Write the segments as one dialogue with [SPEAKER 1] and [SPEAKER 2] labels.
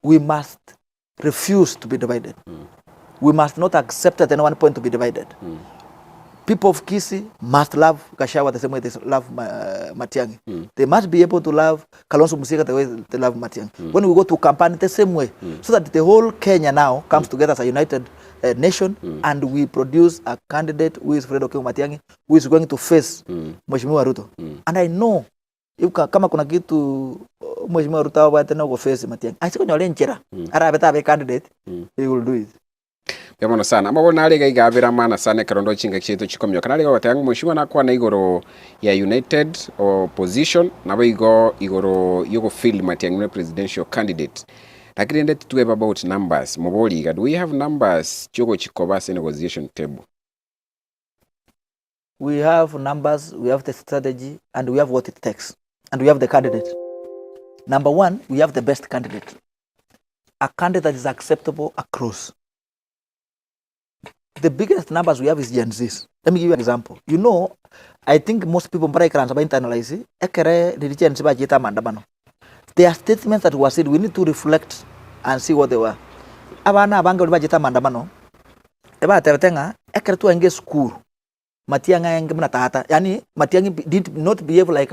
[SPEAKER 1] we must refuse to be divided. We must not accept at any one point to be divided. People of Kisii must love Gachagua the same way they love Matiang'i. They must be able to love Kalonzo Musyoka the way they love Matiang'i. When we go to campaign the same way, so that the whole Kenya now comes together as a united nation, and we produce a candidate who is Fred Okengo Matiang'i, who is going to face Mheshimiwa Ruto. And I know if kama kuna kitu Mheshimiwa Ruto watena go face Matiang'i, asiko nyole nchera ara beta be candidate, he will do it.
[SPEAKER 2] Yamono sana amabona ali gaigabira mana sana karondo chinga chetu chikomyo kanali ga watangu Mheshimiwa nakwa na igoro ya united opposition nabo igoro yugo field Matiang'i presidential candidate. Lakini ndeti tuwe about numbers moboli do we have numbers chogo chikoba se negotiation table?
[SPEAKER 1] We have numbers, we have the strategy, and we have what it takes, and we have the candidate. Number one, we have the best candidate, a candidate that is acceptable across. The biggest numbers we have is Gen Zs. Let me give you an example. You know, I think most people internalize there are statements that were said. We need to reflect and see what they were. Abana abanga ulibajeta mandamano. Eba teretenga ekeretu enge school. Matiang'i enge mna tahata. Yani Matiang'i did not behave like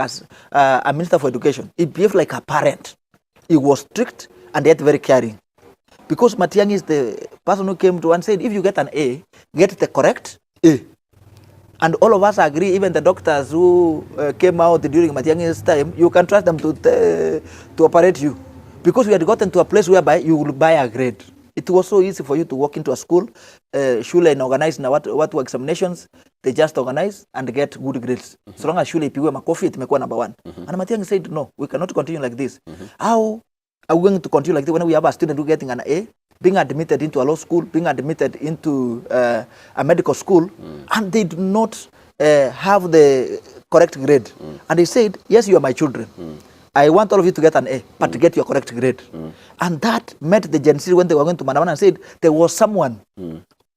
[SPEAKER 1] a minister for education. He behaved like a parent. He was strict and yet very caring. Because Matiang'i is the person who came to and said, if you get an A, get the correct A. And all of us agree, even the doctors who came out during Matiang'i's time, you can trust them to operate you. Because we had gotten to a place whereby you will buy a grade. It was so easy for you to walk into a school, shule and organize na watu examinations, they just organize and get good grades. So long as shule ipiwe makofi, itimekuwa number one. And Matiang'i said, no, we cannot continue like this. How are we going to continue like this when we have a student who getting an A, being admitted into a law school, being admitted into a medical school, and they do not have the correct grade? And they said, yes, you are my children. I want all of you to get an A, but to get your correct grade. And that met the Gen Z when they were going to Mandamana and said, there was someone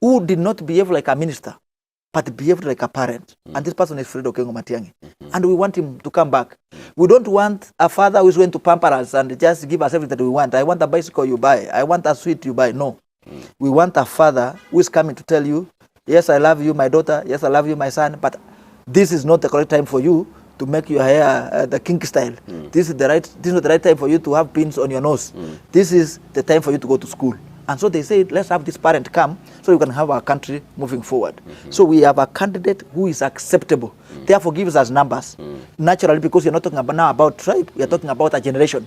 [SPEAKER 1] who did not behave like a minister, but behaved like a parent. And this person is Fred Okengo Matiang'i. And we want him to come back. We don't want a father who is going to pamper us and just give us everything that we want. I want a bicycle, you buy. I want a sweet, you buy. No. We want a father who is coming to tell you, yes, I love you, my daughter. Yes, I love you, my son. But this is not the correct time for you to make your hair the kink style. This is not the right time for you to have pins on your nose. This is the time for you to go to school. And so they said, let's have this parent come so we can have our country moving forward. So we have a candidate who is acceptable. Therefore gives us numbers. Naturally, because you're not talking about now about tribe, we are talking about a generation.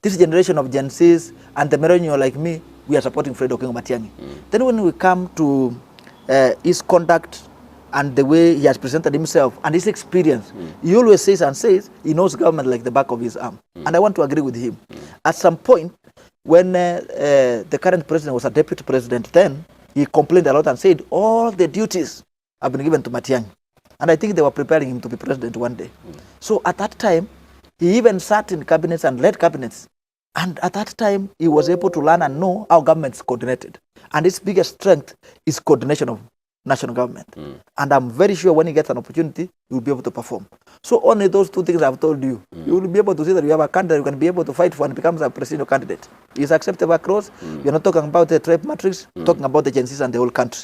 [SPEAKER 1] This generation of Gen Zs and the millennial like me, we are supporting Fred Okengo Matiang'i. Then when we come to his conduct and the way he has presented himself and his experience, he always says he knows government like the back of his arm. And I want to agree with him. At some point, when the current president was a deputy president, then he complained a lot and said all the duties have been given to Matiang'i. And I think they were preparing him to be president one day. So at that time, he even sat in cabinets and led cabinets. And at that time, he was able to learn and know how government is coordinated. And his biggest strength is coordination of national government. And I'm very sure when he gets an opportunity, he will be able to perform. So only those two things I've told you, you will be able to see that you have a candidate you can be able to fight for and becomes a presidential candidate. He's acceptable across. We're not talking about the tribe matrix, talking about the Gen Zs and the whole country.